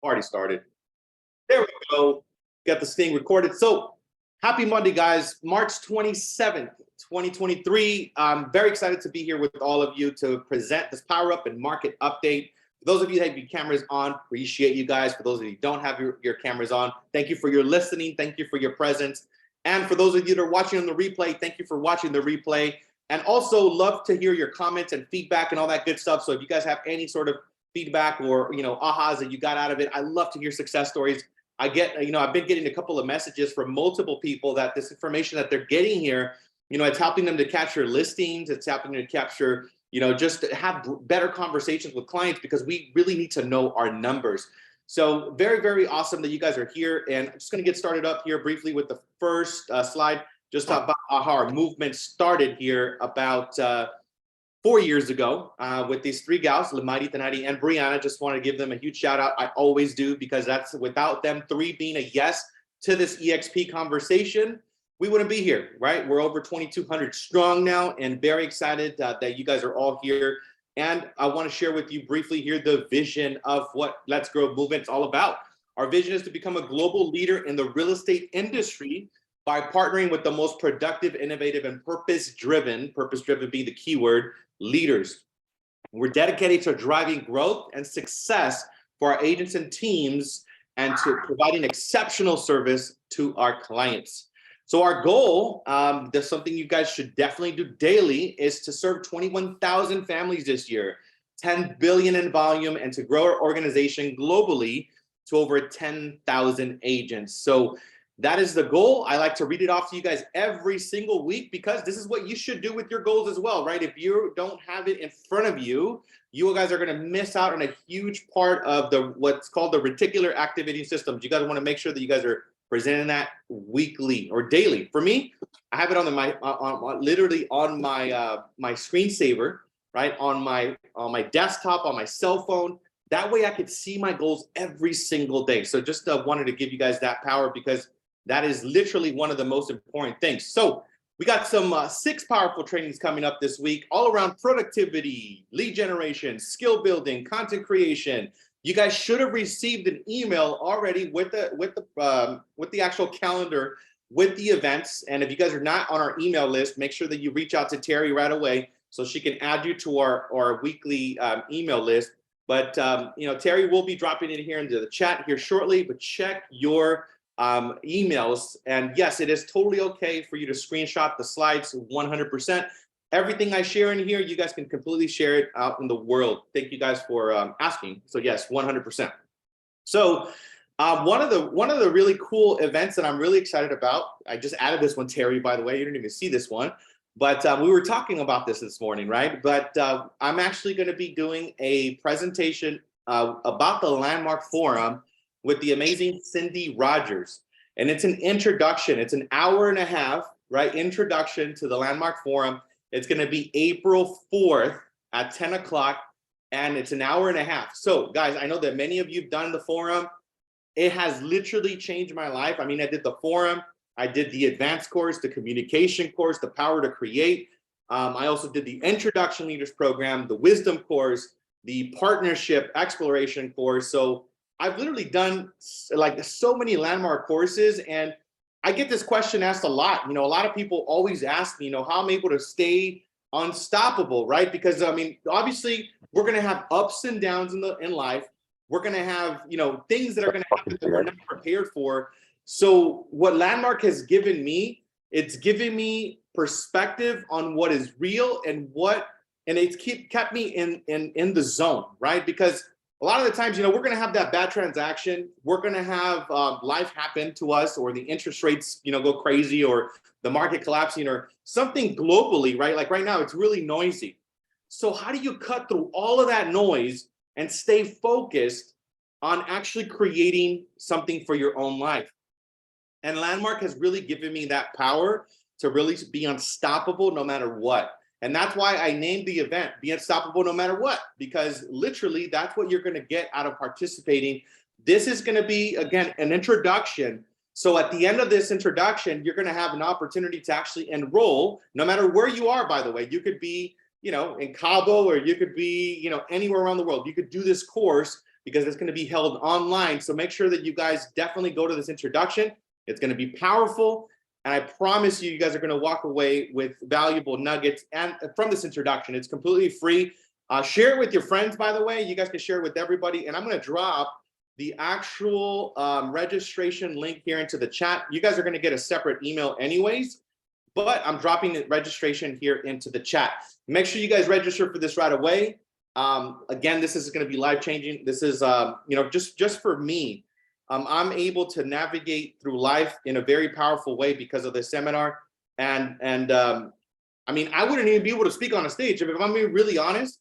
Party started. There we go. Got this thing recorded. So happy Monday, guys. March 27th, 2023. I'm very excited to be here with all of you to present this Power Up and Market Update. For those of you that have your cameras on, appreciate you guys. For those of you who don't have your cameras on, thank you for your listening. Thank you for your presence. And for those of you that are watching on the replay, thank you for watching the replay. And also love to hear your comments and feedback and all that good stuff. So if you guys have any sort of feedback or ahas that you got out of it, I love to hear success stories. I've been getting a couple of messages from multiple people that this information that they're getting here, it's helping them to capture listings. It's helping them to capture, just to have better conversations with clients, because we really need to know our numbers. So very, very awesome that you guys are here. And I'm just going to get started up here briefly with the first slide, just about how our movement started here about 4 years ago with these three gals, Lamaiti, Tanati, and Brianna. Just want to give them a huge shout out. I always do, because that's without them three being a yes to this EXP conversation, we wouldn't be here, right? We're over 2,200 strong now, and very excited that you guys are all here. And I want to share with you briefly here the vision of what Let's Grow Movement is all about. Our vision is to become a global leader in the real estate industry by partnering with the most productive, innovative, and purpose-driven being the keyword, leaders. We're dedicated to driving growth and success for our agents and teams, and to providing exceptional service to our clients. So our goal, there's something you guys should definitely do daily, is to serve 21,000 families this year, 10 billion in volume, and to grow our organization globally to over 10,000 agents. So that is the goal. I like to read it off to you guys every single week, because this is what you should do with your goals as well, right? If you don't have it in front of you, you guys are going to miss out on a huge part of what's called the reticular activating system. You guys want to make sure that you guys are presenting that weekly or daily. For me, I have it literally on my screensaver, right? On my desktop, on my cell phone. That way I could see my goals every single day. So just wanted to give you guys that power, because that is literally one of the most important things. So we got some 6 powerful trainings coming up this week, all around productivity, lead generation, skill building, content creation. You guys should have received an email already with the actual calendar with the events. And if you guys are not on our email list, make sure that you reach out to Terry right away so she can add you to our weekly email list. But Terry will be dropping it here into the chat here shortly. But check your emails, and yes, it is totally okay for you to screenshot the slides 100%. Everything I share in here, you guys can completely share it out in the world. Thank you guys for asking. So yes, 100%. So one of the really cool events that I'm really excited about, I just added this one, Terry, by the way, you didn't even see this one, but we were talking about this morning, right? But I'm actually going to be doing a presentation about the Landmark Forum with the amazing Cindy Rogers. And it's an introduction. It's an hour and a half, right? Introduction to the Landmark Forum. It's going to be April 4th at 10 o'clock, and it's an hour and a half. So guys, I know that many of you have done the forum. It has literally changed my life. I mean, I did the forum, I did the advanced course, the communication course, the power to create. I also did the introduction leaders program, the wisdom course, the partnership exploration course. So I've literally done like so many Landmark courses, and I get this question asked a lot. A lot of people always ask me, how I'm able to stay unstoppable, right? Because I mean, obviously we're going to have ups and downs in life. We're going to have, things that are going to happen that we're not prepared for. So what Landmark has given me, it's given me perspective on what is real and it's kept me in the zone, right? Because a lot of the times, we're going to have that bad transaction. We're going to have life happen to us, or the interest rates, go crazy, or the market collapsing, or something globally, right? Like right now, it's really noisy. So how do you cut through all of that noise and stay focused on actually creating something for your own life? And Landmark has really given me that power to really be unstoppable no matter what. And that's why I named the event Be Unstoppable No Matter What, because literally that's what you're going to get out of participating. This is going to be, again, an introduction. So at the end of this introduction, you're going to have an opportunity to actually enroll, no matter where you are, by the way. You could be, in Cabo, or you could be, anywhere around the world. You could do this course because it's going to be held online. So make sure that you guys definitely go to this introduction. It's going to be powerful. And I promise you, you guys are going to walk away with valuable nuggets and from this introduction. It's completely free. Share it with your friends, by the way. You guys can share it with everybody. And I'm going to drop the actual registration link here into the chat. You guys are going to get a separate email anyways, but I'm dropping the registration here into the chat. Make sure you guys register for this right away. Again, this is going to be life changing. This is, just for me. I'm able to navigate through life in a very powerful way because of this seminar. And I mean, I wouldn't even be able to speak on a stage. If I'm being really honest,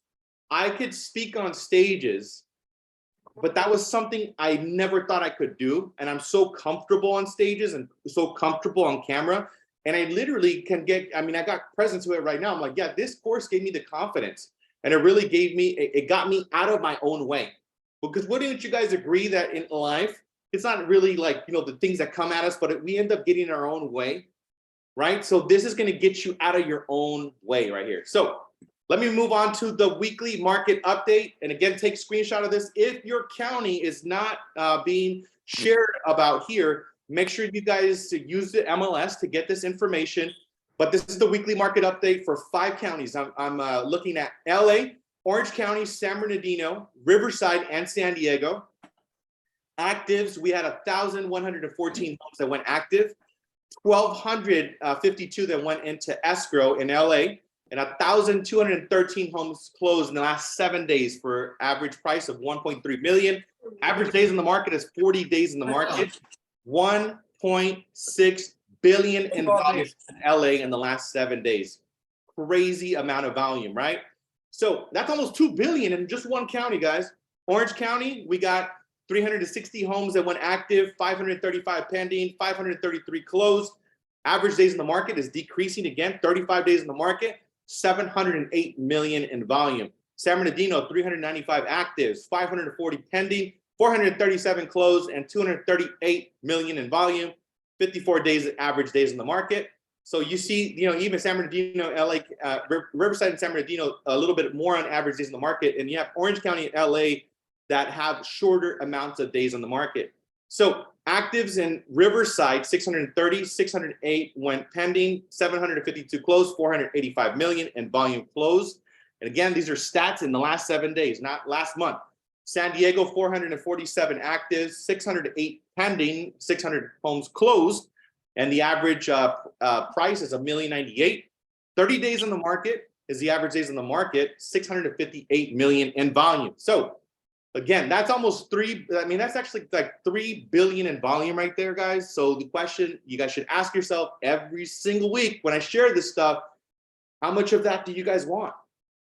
I could speak on stages, but that was something I never thought I could do. And I'm so comfortable on stages and so comfortable on camera. And I literally can get, I mean, I got presence to it right now. I'm like, yeah, this course gave me the confidence. And it really gave me, it got me out of my own way. Because wouldn't you guys agree that in life, it's not really like, the things that come at us, but we end up getting our own way, right? So this is going to get you out of your own way right here. So let me move on to the weekly market update. And again, take a screenshot of this. If your county is not being shared about here, make sure you guys use the MLS to get this information. But this is the weekly market update for 5 counties. I'm looking at LA, Orange County, San Bernardino, Riverside, and San Diego. Actives, we had 1,114 homes that went active, 1,252 that went into escrow in LA, and 1,213 homes closed in the last 7 days for average price of 1.3 million. Average days in the market is 40 days in the market. 1.6 billion in volume in LA in the last 7 days. Crazy amount of volume, right? So that's almost 2 billion in just one county, guys. Orange County, we got 360 homes that went active, 535 pending, 533 closed. Average days in the market is decreasing again, 35 days in the market, 708 million in volume. San Bernardino, 395 actives, 540 pending, 437 closed, and 238 million in volume, 54 days average days in the market. So you see, even San Bernardino, LA, Riverside and San Bernardino, a little bit more on average days in the market. And you have Orange County and LA that have shorter amounts of days on the market. So actives in Riverside, 630, 608 went pending, 752 closed, 485 million in volume closed. And again, these are stats in the last 7 days, not last month. San Diego, 447 actives, 608 pending, 600 homes closed. And the average price is $1,098,000. 30 days on the market is the average days on the market, 658 million in volume. So again, that's almost that's actually like 3 billion in volume right there, guys. So the question you guys should ask yourself every single week when I share this stuff, how much of that do you guys want?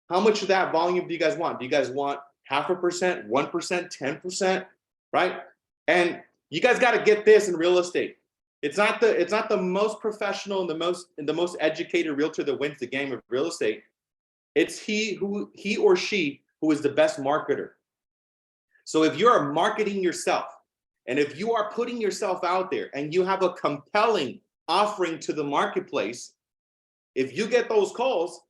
How much of that volume do you guys want? Do you guys want 0.5%, 1%, 10%, right? And you guys got to get this in real estate. It's not the most professional and the most educated realtor that wins the game of real estate. It's he or she who is the best marketer. So if you're marketing yourself, and if you are putting yourself out there and you have a compelling offering to the marketplace, if you get those calls,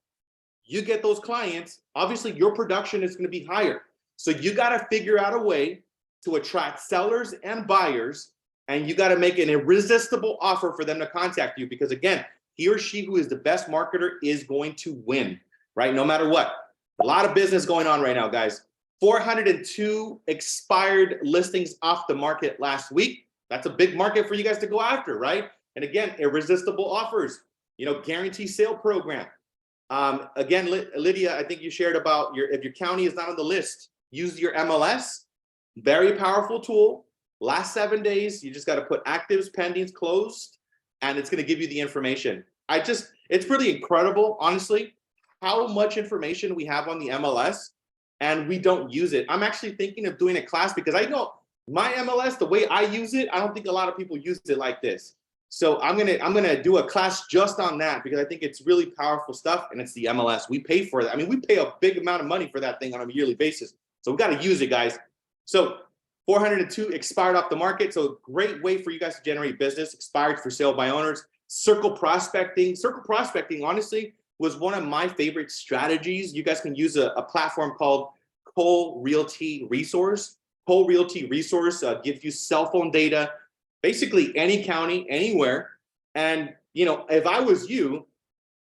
you get those clients, obviously your production is going to be higher. So you got to figure out a way to attract sellers and buyers, and you got to make an irresistible offer for them to contact you, because again, he or she who is the best marketer is going to win, right? No matter what. A lot of business going on right now, guys. 402 expired listings off the market last week. That's a big market for you guys to go after, right? And again, irresistible offers, guarantee sale program. Again, Lydia, I think you shared about if your county is not on the list, use your MLS. Very powerful tool. Last 7 days, you just got to put actives, pendings, closed, and it's going to give you the information. It's really incredible, honestly, how much information we have on the MLS. And we don't use it. I'm actually thinking of doing a class because I know my MLS, the way I use it, I don't think a lot of people use it like this. So I'm gonna do a class just on that because I think it's really powerful stuff, and it's the MLS. We pay for that. I mean, we pay a big amount of money for that thing on a yearly basis. So we got to use it, guys. So 402 expired off the market. So great way for you guys to generate business. Expired for sale by owners. Circle prospecting. Circle prospecting, honestly, was one of my favorite strategies. You guys can use a platform called Cole Realty Resource. whole realty resource, gives you cell phone data, basically any county, anywhere. And, you know, if I was you,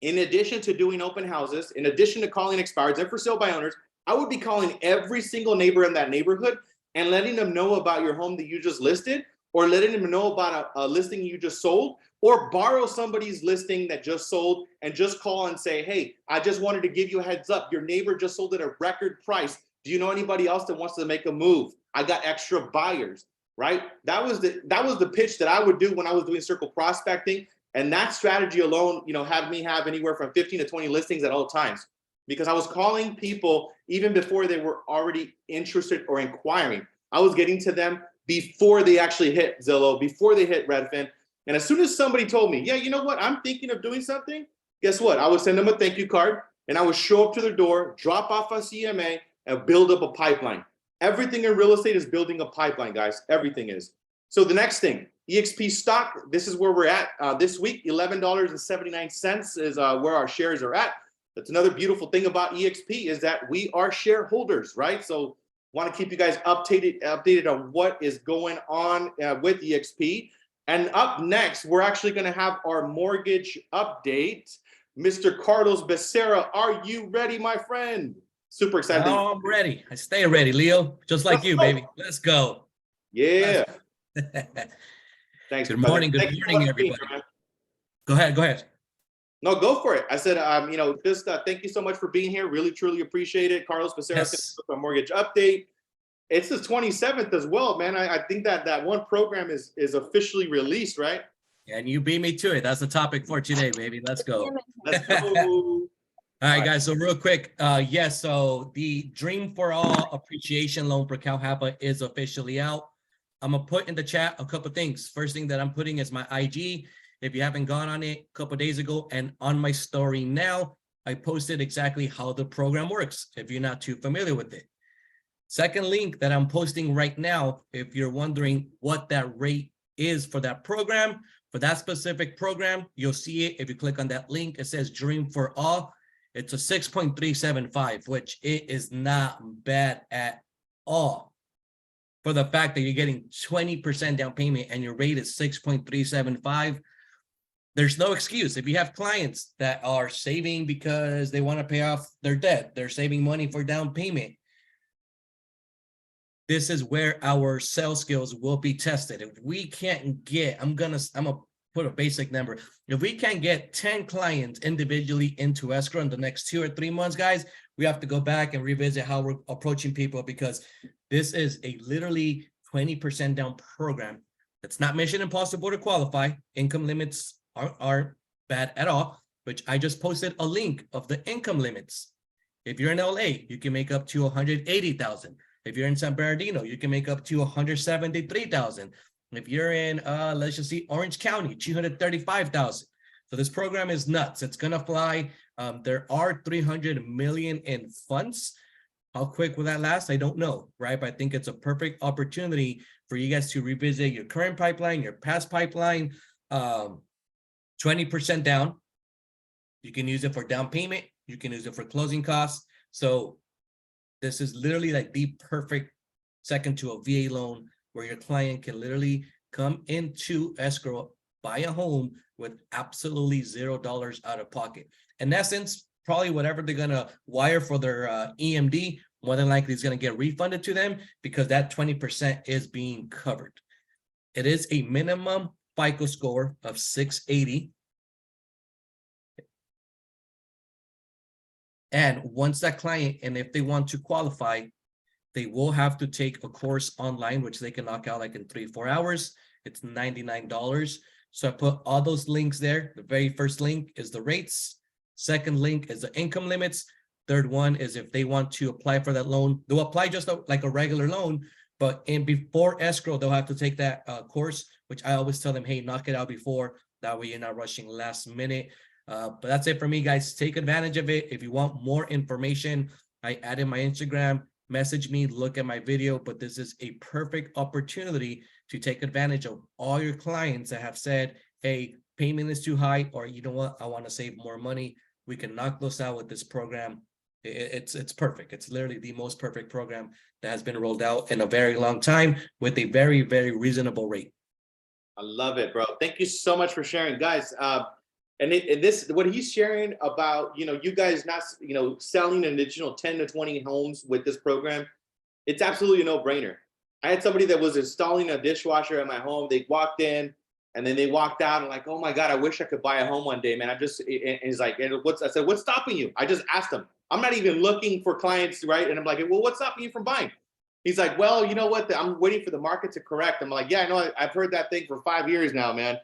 in addition to doing open houses, in addition to calling expireds and for sale by owners, I would be calling every single neighbor in that neighborhood and letting them know about your home that you just listed, or letting them know about a listing you just sold, or borrow somebody's listing that just sold and just call and say, hey, I just wanted to give you a heads up. Your neighbor just sold at a record price. Do you know anybody else that wants to make a move? I got extra buyers, right? That was the pitch that I would do when I was doing circle prospecting. And that strategy alone, you know, had me have anywhere from 15 to 20 listings at all times, because I was calling people even before they were already interested or inquiring. I was getting to them before they actually hit Zillow, before they hit Redfin. And as soon as somebody told me, yeah, you know what, I'm thinking of doing something, guess what? I would send them a thank you card, and I would show up to their door, drop off a CMA, and build up a pipeline. Everything in real estate is building a pipeline, guys. Everything is. So the next thing, EXP stock, this is where we're at this week. $11.79 is where our shares are at. That's another beautiful thing about EXP, is that we are shareholders, right? So want to keep you guys updated on what is going on with EXP. And up next, we're actually going to have our mortgage update. Mr. Carlos Becerra, are you ready, my friend? Super excited. Oh, I'm ready. I stay ready, Leo. Just like you, baby. Let's go. Yeah. Thanks. Good morning. Good morning, everybody. Go ahead. No, go for it. I said, you know, just thank you so much for being here. Really, truly appreciate it. Carlos Becerra, Yes. a mortgage update. It's the 27th as well, man. I think that one program is officially released, right? And you beat me to it. That's the topic for today, baby. Let's go. Let's go. All right, guys. So real quick, yes. So the Dream for All appreciation loan for Cal Hapa is officially out. I'm gonna put in the chat a couple things. First thing that I'm putting is my IG. If you haven't gone on it a couple days ago, and on my story now, I posted exactly how the program works, if you're not too familiar with it. Second link that I'm posting right now, if you're wondering what that rate is for that program, for that specific program, you'll see it. If you click on that link, it says Dream for All. It's a 6.375, which it is not bad at all. For the fact that you're getting 20% down payment and your rate is 6.375, there's no excuse. If you have clients that are saving because they want to pay off their debt, they're saving money for down payment, this is where our sales skills will be tested. If we can't get, I'm gonna put a basic number. If we can't get 10 clients individually into escrow in the next 2 or 3 months, guys, we have to go back and revisit how we're approaching people, because this is a literally 20% down program. It's not mission impossible to qualify. Income limits aren't bad at all, which I just posted a link of the income limits. If you're in LA, you can make up to 180,000. If you're in San Bernardino, you can make up to 173,000. If you're in, let's just see, Orange County, 235,000. So this program is nuts. It's gonna fly. There are 300 million in funds. How quick will that last? I don't know, right? But I think it's a perfect opportunity for you guys to revisit your current pipeline, your past pipeline. 20% down. You can use it for down payment. You can use it for closing costs. So this is literally like the perfect second to a VA loan, where your client can literally come into escrow, buy a home with absolutely $0 out of pocket. In essence, probably whatever they're gonna wire for their EMD, more than likely is gonna get refunded to them, because that 20% is being covered. It is a minimum FICO score of 680. And once that client, and if they want to qualify, they will have to take a course online, which they can knock out like in 3-4 hours. It's $99. So I put all those links there. The very first link is the rates. Second link is the income limits. Third one is if they want to apply for that loan, they'll apply just like a regular loan, but before escrow, they'll have to take that course, which I always tell them, hey, knock it out before. That way you're not rushing last minute. But that's it for me, guys. Take advantage of it. If you want more information, I added my Instagram. Message me, look at my video. But this is a perfect opportunity to take advantage of all your clients that have said, hey, payment is too high, or you know what, I want to save more money. We can knock those out with this program. It's perfect. It's literally the most perfect program that has been rolled out in a very long time with a very, very reasonable rate. I love it, bro. Thank you so much for sharing, guys. And this, what he's sharing about, you guys not, selling an additional 10 to 20 homes with this program, it's absolutely a no-brainer. I had somebody that was installing a dishwasher at my home. They walked in and then they walked out and like, oh my God, I wish I could buy a home one day, man. And he's like, I said, what's stopping you? I just asked him. I'm not even looking for clients, right? And I'm like, well, what's stopping you from buying? He's like, well, you know what? I'm waiting for the market to correct. I'm like, yeah, I know. I've heard that thing for 5 years now, man.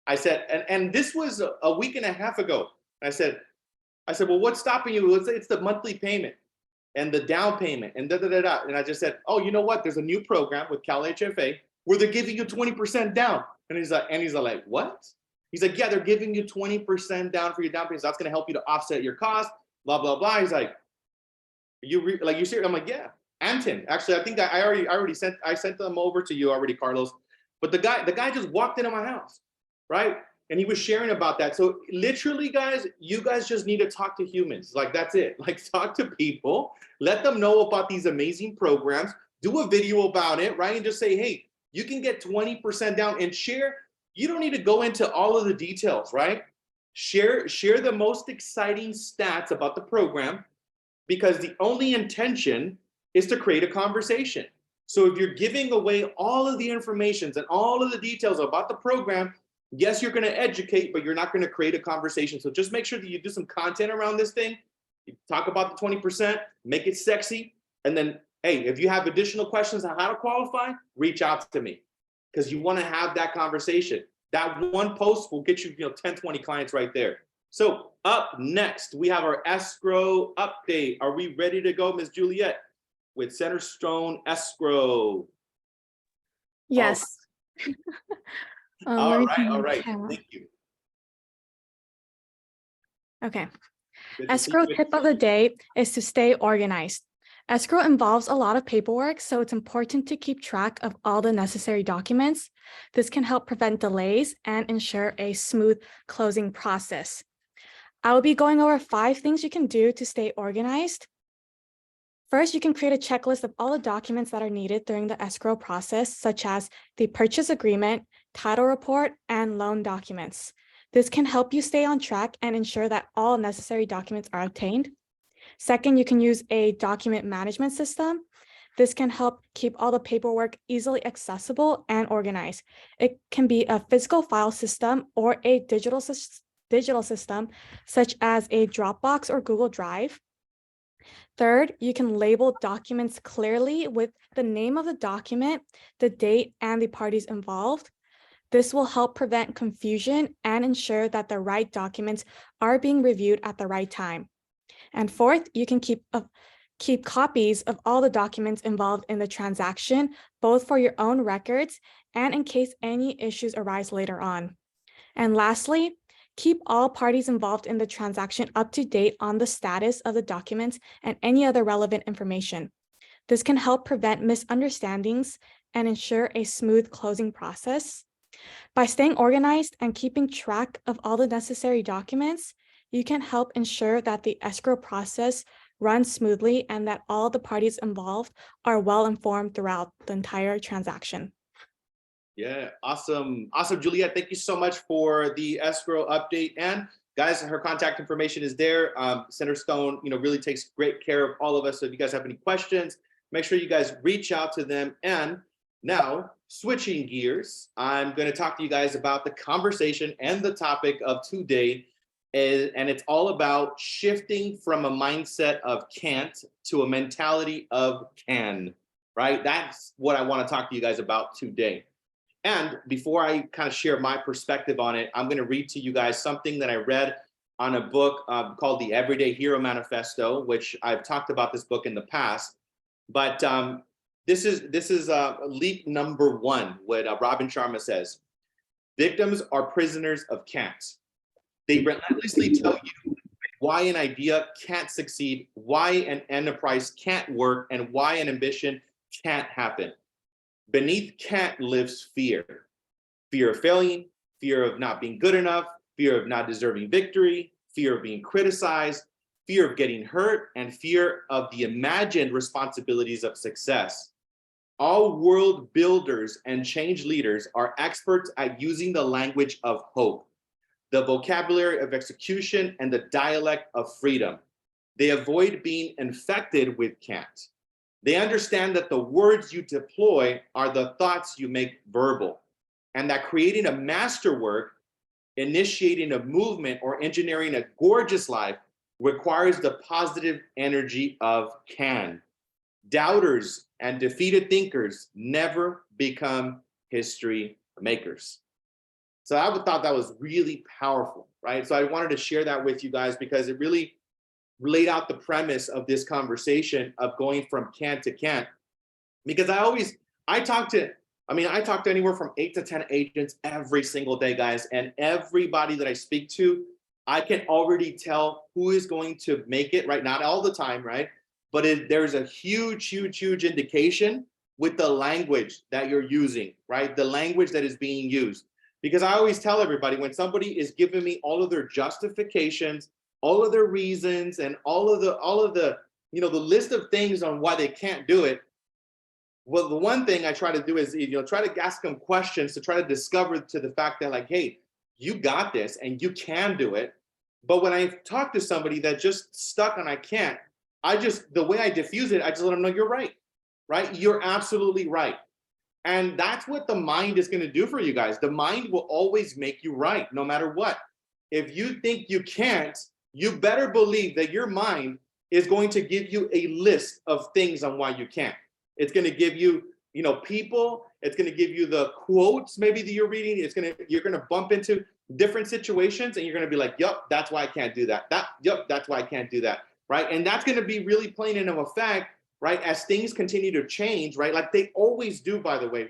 I said, and this was a week and a half ago. I said, well, what's stopping you? It's the monthly payment and the down payment and da da da da. And I just said, oh, you know what? There's a new program with Cal HFA where they're giving you 20% down. And he's like, what? He's like, yeah, they're giving you 20% down for your down payment. So that's going to help you to offset your cost. Blah blah blah. He's like, you serious? I'm like, yeah. Anton, actually, I think I already sent them over to you already, Carlos. But the guy just walked into my house, right? And he was sharing about that. So literally, guys, you guys just need to talk to humans. Like, that's it. Like, talk to people, let them know about these amazing programs, do a video about it, right? And just say, hey, you can get 20% down and share. You don't need to go into all of the details, right? Share the most exciting stats about the program, because the only intention is to create a conversation. So if you're giving away all of the information and all of the details about the program, yes, you're going to educate, but you're not going to create a conversation. So just make sure that you do some content around this thing. You talk about the 20%, make it sexy. And then, hey, if you have additional questions on how to qualify, reach out to me, because you want to have that conversation. That one post will get you, 10, 20 clients right there. So up next, we have our escrow update. Are we ready to go, Ms. Juliet, with Centerstone Escrow? Yes. All right. Thank you. Okay. Good to see Escrow you. tip of the day is to stay organized. Escrow involves a lot of paperwork, so it's important to keep track of all the necessary documents. This can help prevent delays and ensure a smooth closing process. I will be going over 5 things you can do to stay organized. First, you can create a checklist of all the documents that are needed during the escrow process, such as the purchase agreement, title report, and loan documents. This can help you stay on track and ensure that all necessary documents are obtained. Second, you can use a document management system. This can help keep all the paperwork easily accessible and organized. It can be a physical file system or a digital system, such as a Dropbox or Google Drive. Third, you can label documents clearly with the name of the document, the date, and the parties involved. This will help prevent confusion and ensure that the right documents are being reviewed at the right time. And fourth, you can keep copies of all the documents involved in the transaction, both for your own records and in case any issues arise later on. And lastly, keep all parties involved in the transaction up to date on the status of the documents and any other relevant information. This can help prevent misunderstandings and ensure a smooth closing process. By staying organized and keeping track of all the necessary documents, you can help ensure that the escrow process runs smoothly and that all the parties involved are well informed throughout the entire transaction. Yeah, awesome. Awesome, Juliet. Thank you so much for the escrow update. And guys, her contact information is there. Centerstone, really takes great care of all of us. So if you guys have any questions, make sure you guys reach out to them. And now, switching gears, I'm going to talk to you guys about the conversation and the topic of today. And it's all about shifting from a mindset of can't to a mentality of can, right? That's what I want to talk to you guys about today. And before I kind of share my perspective on it, I'm going to read to you guys something that I read on a book called The Everyday Hero Manifesto, which I've talked about this book in the past. But this is leap number 1, what Robin Sharma says. Victims are prisoners of can't. They relentlessly tell you why an idea can't succeed, why an enterprise can't work, and why an ambition can't happen. Beneath can't lives fear. Fear of failing, fear of not being good enough, fear of not deserving victory, fear of being criticized, fear of getting hurt, and fear of the imagined responsibilities of success. All world builders and change leaders are experts at using the language of hope, the vocabulary of execution, and the dialect of freedom. They avoid being infected with can't. They understand that the words you deploy are the thoughts you make verbal, and that creating a masterwork, initiating a movement, or engineering a gorgeous life requires the positive energy of can. Doubters and defeated thinkers never become history makers. So I thought that was really powerful, right? So I wanted to share that with you guys because it really laid out the premise of this conversation of going from can to can't. Because I talk to anywhere from 8 to 10 agents every single day, guys. And everybody that I speak to, I can already tell who is going to make it, right? Not all the time, right? But there's a huge indication with the language that you're using, right? The language that is being used. Because I always tell everybody, when somebody is giving me all of their justifications, all of their reasons, and all of the the list of things on why they can't do it, well, the one thing I try to do is try to ask them questions to try to discover to the fact that, like, hey, you got this and you can do it. But when I talk to somebody that just stuck and I can't, the way I diffuse it, I just let them know you're right? You're absolutely right. And that's what the mind is going to do for you guys. The mind will always make you right, no matter what. If you think you can't, you better believe that your mind is going to give you a list of things on why you can't. It's going to give you, people. It's going to give you the quotes maybe that you're reading. You're going to bump into different situations and you're going to be like, yep, that's why I can't do that. Yep, that's why I can't do that. Right. And that's going to be really playing into effect, right, as things continue to change, right? Like they always do, by the way.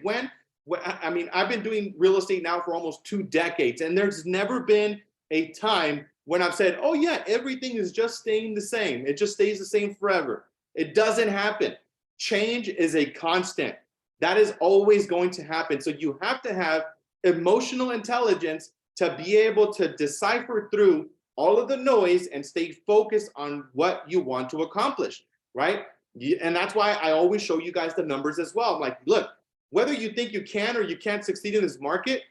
I've been doing real estate now for almost 2 decades, and there's never been a time when I've said, oh yeah, everything is just staying the same. It just stays the same forever. It doesn't happen. Change is a constant. That is always going to happen. So you have to have emotional intelligence to be able to decipher through all of the noise and stay focused on what you want to accomplish, right? And that's why I always show you guys the numbers as well. I'm like, look, whether you think you can or you can't succeed in this market,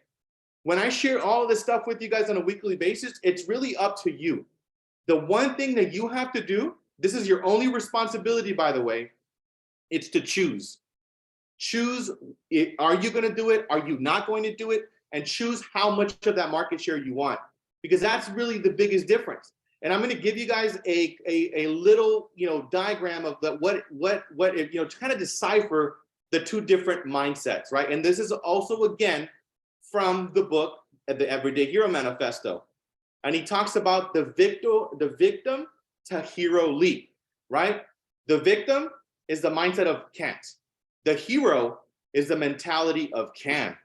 when I share all of this stuff with you guys on a weekly basis, it's really up to you. The one thing that you have to do, this is your only responsibility, by the way, it's to choose. Choose, are you going to do it? Are you not going to do it? And choose how much of that market share you want, because that's really the biggest difference. And I'm going to give you guys a little, diagram of to kind of decipher the two different mindsets, right? And this is also, again, from the book, The Everyday Hero Manifesto. And he talks about the victim to hero leap, right? The victim is the mindset of can't. The hero is the mentality of can.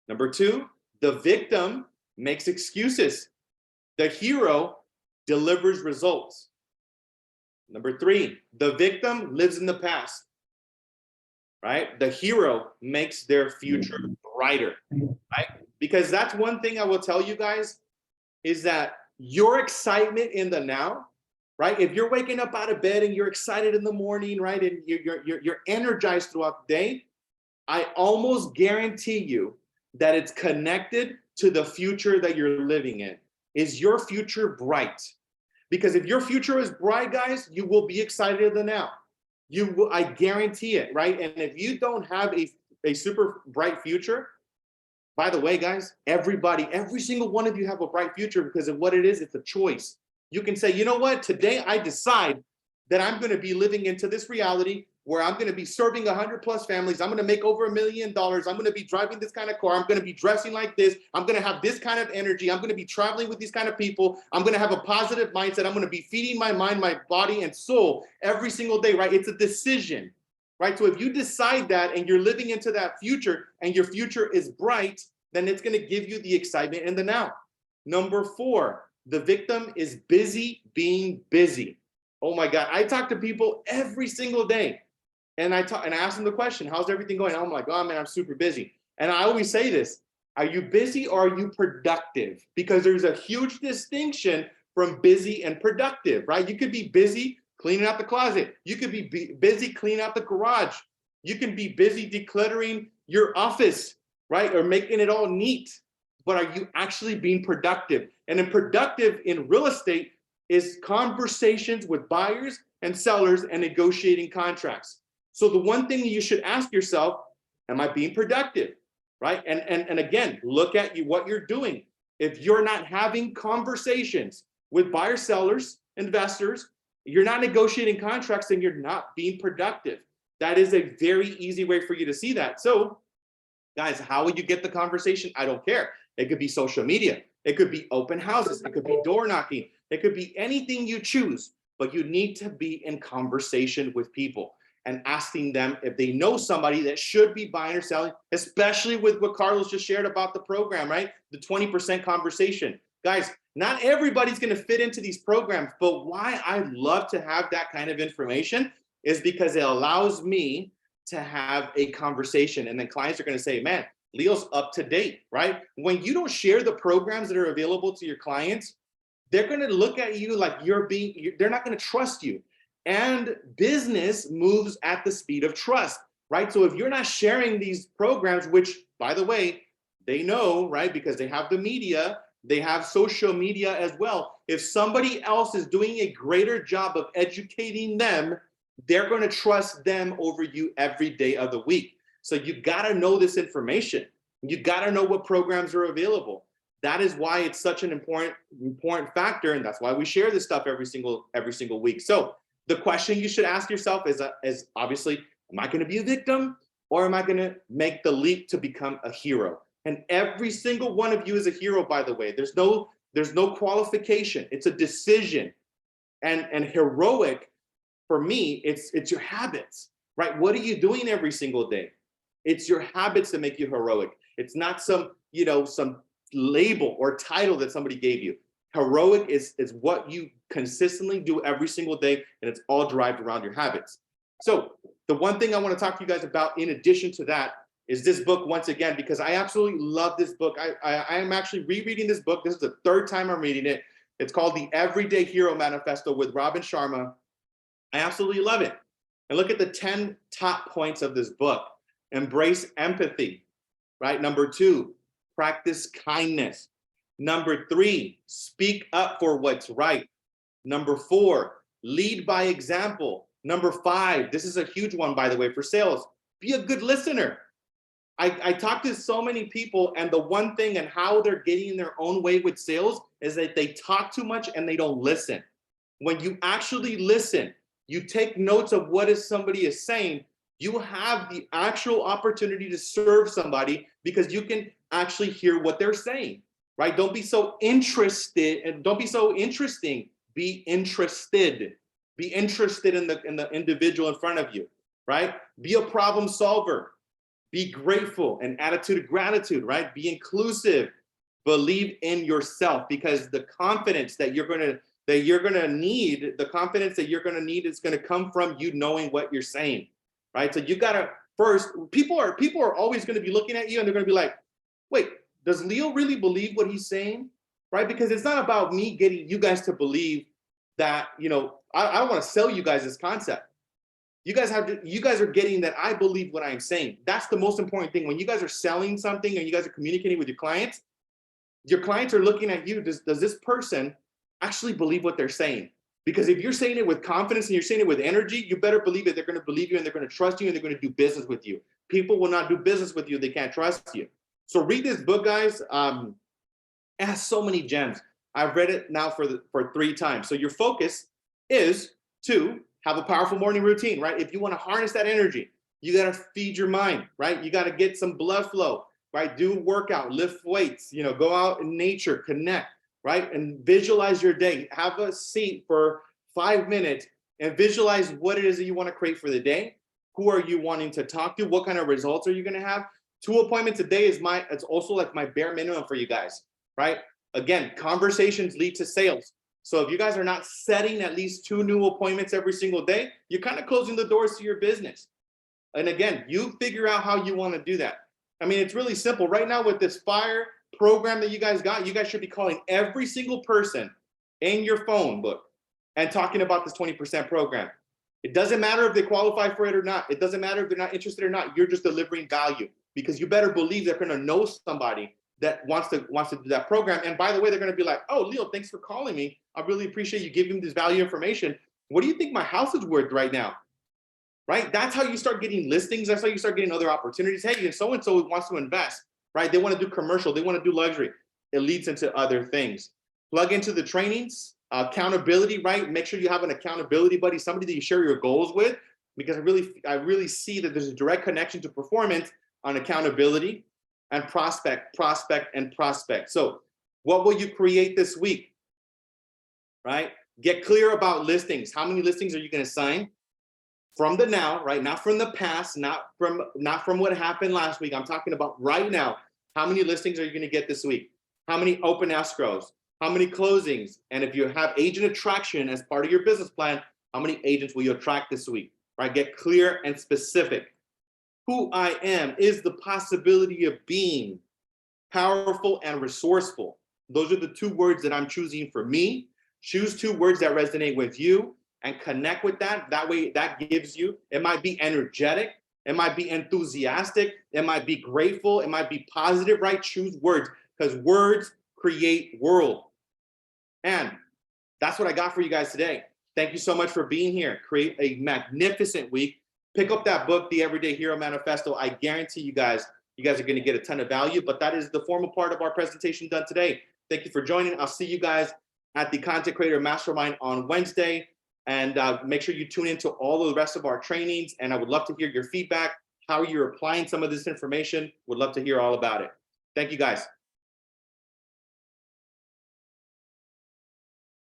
Number 2, the victim makes excuses. The hero delivers results. Number 3, the victim lives in the past, right? The hero makes their future brighter, right? Because that's one thing I will tell you guys is that your excitement in the now, right? If you're waking up out of bed and you're excited in the morning, right? And you're energized throughout the day, I almost guarantee you that it's connected to the future that you're living in. Is your future bright? Because if your future is bright, guys, you will be excited in the now. You will, I guarantee it, right? And if you don't have a super bright future, by the way, guys, every single one of you have a bright future because of what it is. It's a choice. You can say, you know what? Today I decide that I'm going to be living into this reality where I'm going to be serving 100+ families. I'm going to make over $1 million. I'm going to be driving this kind of car. I'm going to be dressing like this. I'm going to have this kind of energy. I'm going to be traveling with these kind of people. I'm going to have a positive mindset. I'm going to be feeding my mind, my body, and soul every single day, right? It's a decision, right? So if you decide that and you're living into that future and your future is bright, then it's going to give you the excitement in the now. Number 4, the victim is busy being busy. Oh my God. I talk to people every single day. And I ask them the question, how's everything going? I'm like, oh man, I'm super busy. And I always say this, are you busy or are you productive? Because there's a huge distinction from busy and productive, right? You could be busy cleaning out the closet. You could be busy cleaning out the garage. You can be busy decluttering your office, right? Or making it all neat. But are you actually being productive? And then productive in real estate is conversations with buyers and sellers and negotiating contracts. So the one thing you should ask yourself, am I being productive, right? And again, look at what you're doing. If you're not having conversations with buyers, sellers, investors, you're not negotiating contracts, then you're not being productive. That is a very easy way for you to see that. So guys, how will you get the conversation? I don't care. It could be social media. It could be open houses. It could be door knocking. It could be anything you choose, but you need to be in conversation with people and asking them if they know somebody that should be buying or selling, especially with what Carlos just shared about the program, right? The 20% conversation. Guys, not everybody's going to fit into these programs, but why I love to have that kind of information is because it allows me to have a conversation. And then clients are going to say, man, Leo's up to date, right? When you don't share the programs that are available to your clients, they're going to look at you like they're not going to trust you. And business moves at the speed of trust, right? So if you're not sharing these programs, which by the way, they know, right? Because they have the media, they have social media as well. If somebody else is doing a greater job of educating them, they're going to trust them over you every day of the week. So you got to know this information. You got to know what programs are available. That is why it's such an important factor, and that's why we share this stuff every single week. So the question you should ask yourself is obviously, am I going to be a victim, or am I going to make the leap to become a hero? And every single one of you is a hero, by the way. There's no qualification. It's a decision. And heroic, for me, it's your habits, right? What are you doing every single day? It's your habits that make you heroic. It's not some label or title that somebody gave you. Heroic is what you consistently do every single day, and it's all derived around your habits. So the one thing I want to talk to you guys about in addition to that is this book once again, because I absolutely love this book. I am actually rereading this book. This is the third time I'm reading it. It's called The Everyday Hero Manifesto with Robin Sharma. I absolutely love it. And look at the 10 top points of this book. Embrace empathy, right? Number 2, practice kindness. Number 3, speak up for what's right. Number 4, lead by example. Number 5, this is a huge one, by the way, for sales. Be a good listener. I talk to so many people, and the one thing and how they're getting in their own way with sales is that they talk too much and they don't listen. When you actually listen, you take notes of what somebody is saying, you have the actual opportunity to serve somebody because you can actually hear what they're saying, right? Don't be so interested and don't be so interesting. Be interested. Be interested in the individual in front of you, right? Be a problem solver. Be grateful, an attitude of gratitude, right? Be inclusive. Believe in yourself, because the confidence that you're gonna need, the confidence that you're gonna need is gonna come from you knowing what you're saying, right? So you gotta first, people are always gonna be looking at you and they're gonna be like, wait, does Leo really believe what he's saying, right? Because it's not about me getting you guys to believe that, I don't wanna sell you guys this concept. You guys are getting that I believe what I'm saying. That's the most important thing. When you guys are selling something and you guys are communicating with your clients are looking at you. Does this person actually believe what they're saying? Because if you're saying it with confidence and you're saying it with energy, you better believe it. They're going to believe you and they're going to trust you and they're going to do business with you. People will not do business with you if they can't trust you. So read this book, guys. It has so many gems. I've read it now for 3 times. So your focus is to have a powerful morning routine, right? If you want to harness that energy, you got to feed your mind, right? You got to get some blood flow, right? Do workout, lift weights, go out in nature, connect, right? And visualize your day. Have a seat for 5 minutes and visualize what it is that you want to create for the day. Who are you wanting to talk to? What kind of results are you going to have? 2 appointments a day it's also like my bare minimum for you guys, right? Again, conversations lead to sales. So if you guys are not setting at least 2 new appointments every single day, you're kind of closing the doors to your business. And again, you figure out how you want to do that. I mean, it's really simple. Right now with this FIRE program that you guys got, you guys should be calling every single person in your phone book and talking about this 20% program. It doesn't matter if they qualify for it or not. It doesn't matter if they're not interested or not. You're just delivering value, because you better believe they're going to know somebody that wants to do that program. And by the way, they're going to be like, oh, Leo, thanks for calling me. I really appreciate you giving me this value information. What do you think my house is worth right now? Right? That's how you start getting listings. That's how you start getting other opportunities. Hey, so-and-so wants to invest, right? They want to do commercial. They want to do luxury. It leads into other things. Plug into the trainings, accountability, right? Make sure you have an accountability buddy, somebody that you share your goals with, because I really see that there's a direct connection to performance on accountability and prospect. So what will you create this week, right? Get clear about listings. How many listings are you going to sign? From the now, right? Not from the past, not from what happened last week. I'm talking about right now. How many listings are you going to get this week? How many open escrows? How many closings? And if you have agent attraction as part of your business plan, how many agents will you attract this week? Right? Get clear and specific. Who I am is the possibility of being powerful and resourceful. Those are the 2 words that I'm choosing for me. Choose 2 words that resonate with you and connect with that. That way, that gives you, it might be energetic, it might be enthusiastic, it might be grateful, it might be positive, right? Choose words, because words create world. And that's what I got for you guys today. Thank you so much for being here. Create a magnificent week. Pick up that book, The Everyday Hero Manifesto. I guarantee you guys are going to get a ton of value, but that is the formal part of our presentation done today. Thank you for joining. I'll see you guys at the Content Creator Mastermind on Wednesday. And make sure you tune into all of the rest of our trainings. And I would love to hear your feedback, how you're applying some of this information. Would love to hear all about it. Thank you, guys.